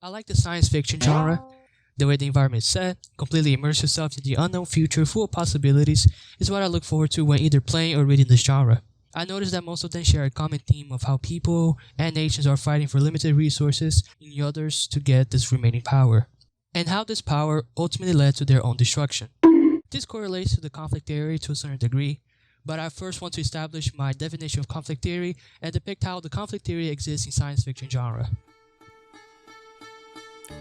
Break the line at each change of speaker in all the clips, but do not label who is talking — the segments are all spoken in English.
I like the science fiction genre. The way the environment is set, completely immerse yourself in the unknown future full of possibilities is what I look forward to when either playing or reading this genre. I noticed that most of them share a common theme of how people and nations are fighting for limited resources in others to get this remaining power, and how this power ultimately led to their own destruction. This correlates to the conflict theory to a certain degree, but I first want to establish my definition of conflict theory and depict how the conflict theory exists in science fiction genre.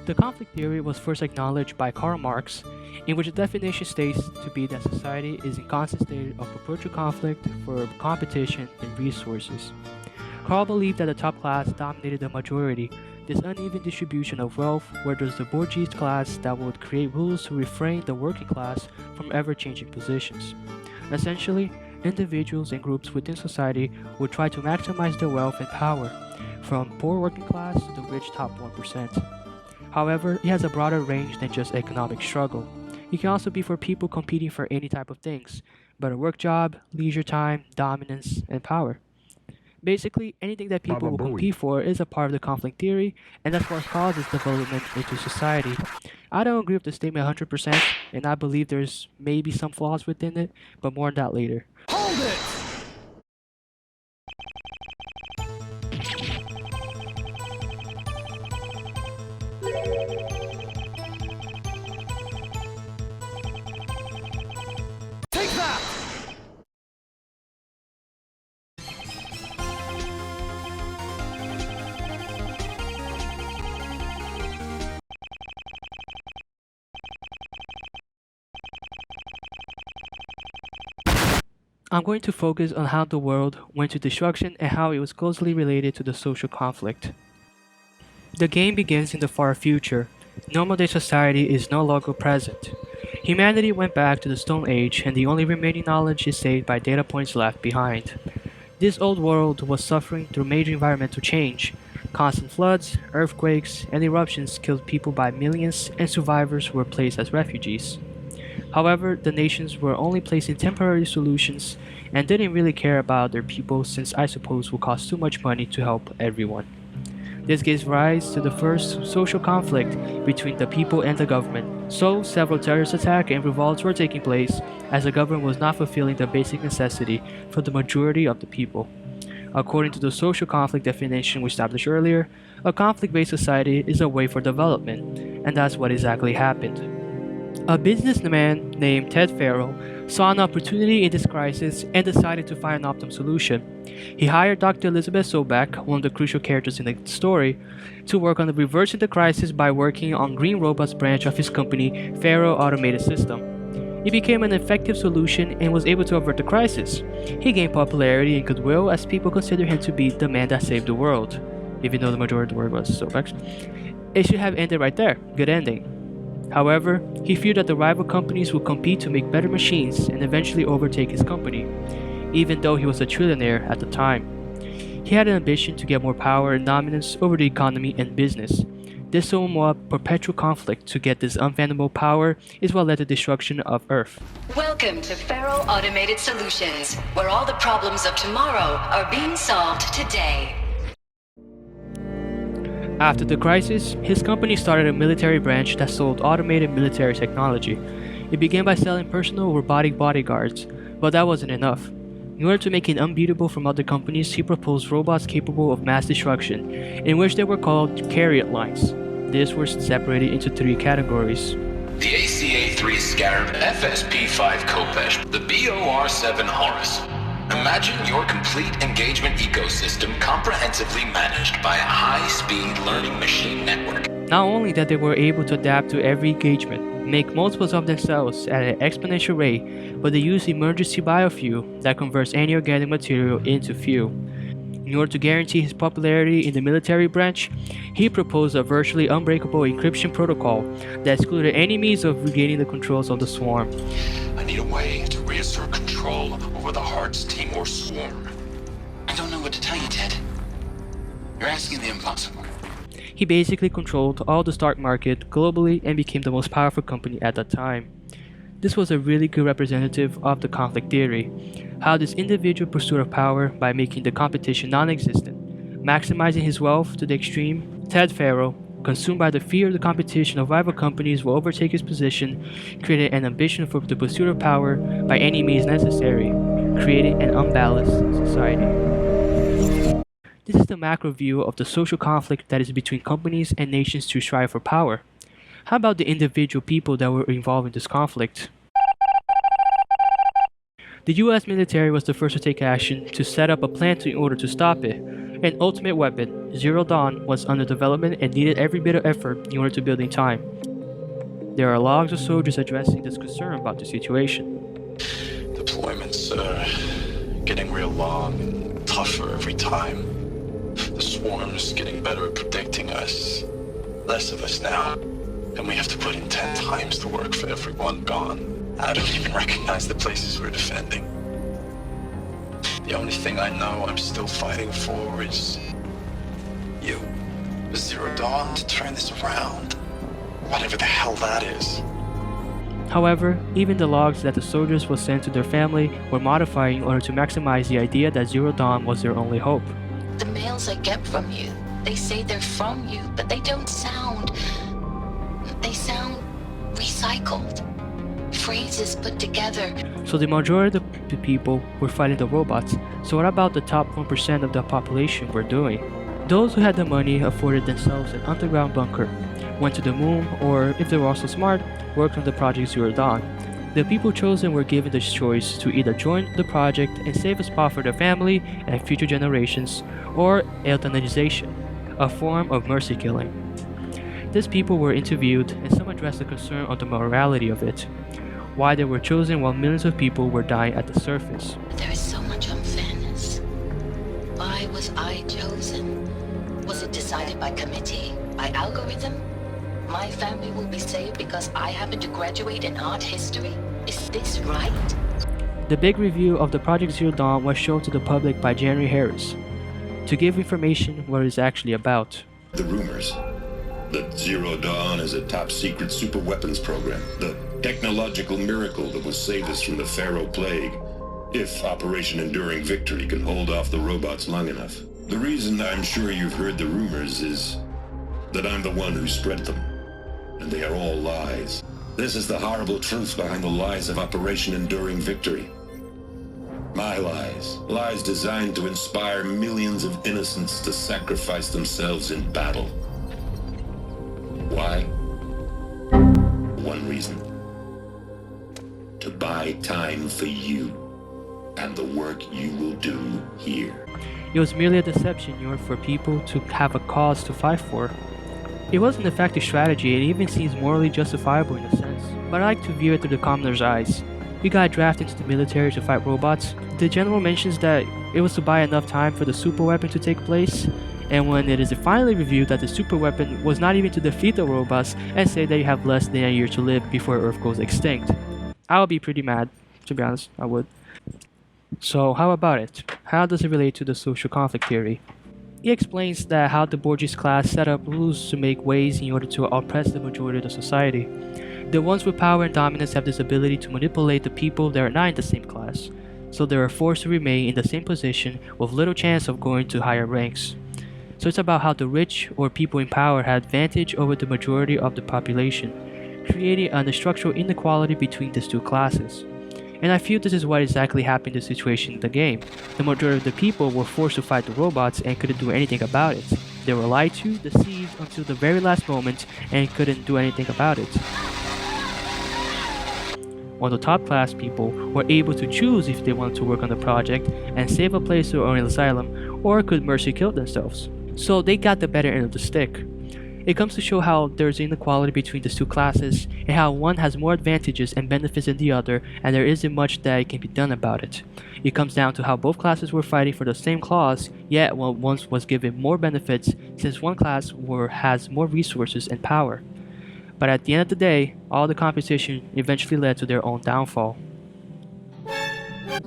The conflict theory was first acknowledged by Karl Marx, in which the definition states to be that society is in constant state of perpetual conflict for competition and resources. Karl believed that the top class dominated the majority. This uneven distribution of wealth, where there's the bourgeois class that would create rules to refrain the working class from ever-changing positions. Essentially, individuals and groups within society would try to maximize their wealth and power, from poor working class to the rich top 1%. However, it has a broader range than just economic struggle. It can also be for people competing for any type of things, better work job, leisure time, dominance, and power. Basically, anything that people will compete for is a part of the conflict theory, and that's what causes development into society. I don't agree with the statement 100%, and I believe there's maybe some flaws within it, but more on that later.
Hold it! Take that!
I'm going to focus on how the world went to destruction and how it was closely related to the social conflict. The game begins in the far future. Normal day society is no longer present. Humanity went back to the Stone Age, and the only remaining knowledge is saved by data points left behind. This old world was suffering through major environmental change. Constant floods, earthquakes, and eruptions killed people by millions, and survivors were placed as refugees. However, the nations were only placing temporary solutions and didn't really care about their people, since I suppose would cost too much money to help everyone. This gave rise to the first social conflict between the people and the government. So, several terrorist attacks and revolts were taking place, as the government was not fulfilling the basic necessity for the majority of the people. According to the social conflict definition we established earlier, a conflict-based society is a way for development, and that's what exactly happened. A businessman named Ted Farrell saw an opportunity in this crisis and decided to find an optimum solution. He hired Dr. Elizabeth Sobek, one of the crucial characters in the story, to work on reversing the crisis by working on Green Robot's branch of his company, Farrell Automated System. It became an effective solution and was able to avert the crisis. He gained popularity and goodwill as people considered him to be the man that saved the world, even though the majority of the world was Sobek's. It should have ended right there. Good ending. However, he feared that the rival companies would compete to make better machines and eventually overtake his company, even though he was a trillionaire at the time. He had an ambition to get more power and dominance over the economy and business. This somewhat perpetual conflict to get this unfathomable power is what led to the destruction of Earth.
Welcome to Farrell Automated Solutions, where all the problems of tomorrow are being solved today.
After the crisis, his company started a military branch that sold automated military technology. It began by selling personal robotic bodyguards, but that wasn't enough. In order to make it unbeatable from other companies, he proposed robots capable of mass destruction, in which they were called Chariot lines. These were separated into three categories.
The ACA-3 Scarab FSP-5 Kopesh, the BOR-7 Horus. Imagine your complete engagement ecosystem comprehensively managed by a high-speed learning machine network.
Not only that they were able to adapt to every engagement, make multiples of themselves at an exponential rate, but they use emergency biofuel that converts any organic material into fuel. In order to guarantee his popularity in the military branch, he proposed a virtually unbreakable encryption protocol that excluded any means of regaining the controls of the swarm.
I need a way to reassert control over the Hearts Timor swarm. I don't know what to tell you, Ted. You're asking the impossible.
He basically controlled all the stock market globally and became the most powerful company at that time. This was a really good representative of the conflict theory, how this individual pursuit of power by making the competition non-existent, maximizing his wealth to the extreme. Ted Farrell consumed by the fear of the competition of rival companies will overtake his position, created an ambition for the pursuit of power by any means necessary, creating an unbalanced society. This is the macro view of the social conflict that is between companies and nations to strive for power. How about the individual people that were involved in this conflict? The US military was the first to take action to set up a plan in order to stop it. An ultimate weapon, Zero Dawn, was under development and needed every bit of effort in order to build in time. There are logs of soldiers addressing this concern about the situation.
Deployments are getting real long and tougher every time. The swarm's getting better at predicting us. Less of us now. And we have to put in 10 times the work for everyone gone. I don't even recognize the places we're defending. The only thing I know I'm still fighting for is you. Zero Dawn to turn this around. Whatever the hell that is.
However, even the logs that the soldiers will send to their family were modified in order to maximize the idea that Zero Dawn was their only hope.
The mails I get from you, they say they're from you, but they don't sound... They sound recycled. Phrases put together.
So the majority of the people were fighting the robots, so what about the top 1% of the population were doing? Those who had the money afforded themselves an underground bunker, went to the moon, or if they were also smart, worked on the Project Zero Dawn. The people chosen were given the choice to either join the project and save a spot for their family and future generations, or euthanization, a form of mercy killing. These people were interviewed and some addressed the concern of the morality of it, why they were chosen while millions of people were dying at the surface.
There is so much unfairness. Why was I chosen? Was it decided by committee? By algorithm? My family will be saved because I happen to graduate in art history? Is this right?
The big review of the Project Zero Dawn was shown to the public by January Harris, to give information what it is actually about.
The rumors that Zero Dawn is a top-secret superweapons program, the technological miracle that will save us from the Pharaoh Plague, if Operation Enduring Victory can hold off the robots long enough. The reason I'm sure you've heard the rumors is that I'm the one who spread them, and they are all lies. This is the horrible truth behind the lies of Operation Enduring Victory. My lies. Lies designed to inspire millions of innocents to sacrifice themselves in battle. Why? One reason. To buy time for you and the work you will do here.
It was merely a deception in order for people to have a cause to fight for. It was an effective strategy and even seems morally justifiable in a sense, but I like to view it through the commoner's eyes. We got drafted into the military to fight robots. The general mentions that it was to buy enough time for the super weapon to take place, and when it is finally revealed that the super weapon was not even to defeat the robots and say that you have less than a year to live before Earth goes extinct. I would be pretty mad, to be honest, I would. So how about it? How does it relate to the social conflict theory? He explains that how the bourgeois class set up rules to make ways in order to oppress the majority of the society. The ones with power and dominance have this ability to manipulate the people that are not in the same class, so they are forced to remain in the same position with little chance of going to higher ranks. So it's about how the rich or people in power had advantage over the majority of the population, creating a structural inequality between these two classes. And I feel this is what exactly happened in the situation in the game. The majority of the people were forced to fight the robots and couldn't do anything about it. They were lied to, deceived until the very last moment and couldn't do anything about it. While the top class people were able to choose if they wanted to work on the project and save a place or an asylum, or could mercy kill themselves. So they got the better end of the stick. It comes to show how there's inequality between these two classes and how one has more advantages and benefits than the other, and there isn't much that can be done about it. It comes down to how both classes were fighting for the same cause, yet one was given more benefits since one class has more resources and power. But at the end of the day, all the competition eventually led to their own downfall.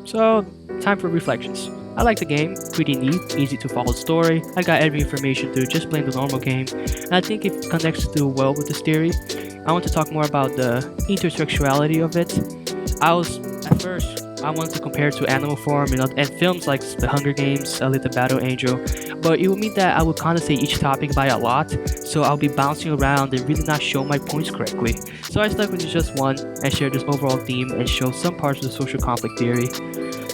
So, time for reflections. I like the game, pretty neat, easy to follow story. I got every information through just playing the normal game, and I think it connects through well with this theory. I want to talk more about the intersexuality of it. At first, I wanted to compare it to Animal Farm and films like The Hunger Games, Alita Battle Angel. but it would mean that I would condensate each topic by a lot, so I'll be bouncing around and really not show my points correctly. So I stuck with just one and share this overall theme and show some parts of the social conflict theory.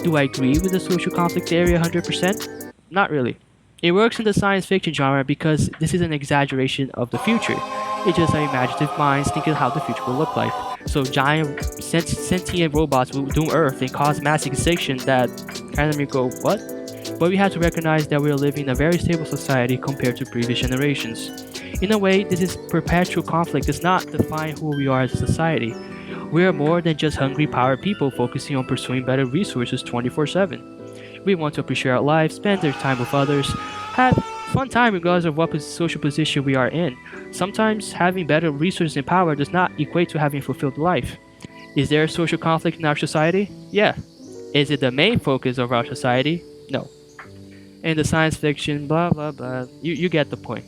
Do I agree with the social conflict theory 100%? Not really. It works in the science fiction genre because this is an exaggeration of the future. It's just our imaginative minds thinking how the future will look like. So giant sentient robots will doom Earth and cause mass extinction that kind of make me go, what? But we have to recognize that we are living in a very stable society compared to previous generations. In a way, this perpetual conflict does not define who we are as a society. We are more than just hungry power people focusing on pursuing better resources 24/7. We want to appreciate our lives, spend our time with others, have fun time regardless of what social position we are in. Sometimes having better resources and power does not equate to having a fulfilled life. Is there social conflict in our society? Yeah. Is it the main focus of our society? No. In the science fiction, blah blah blah, you get the point.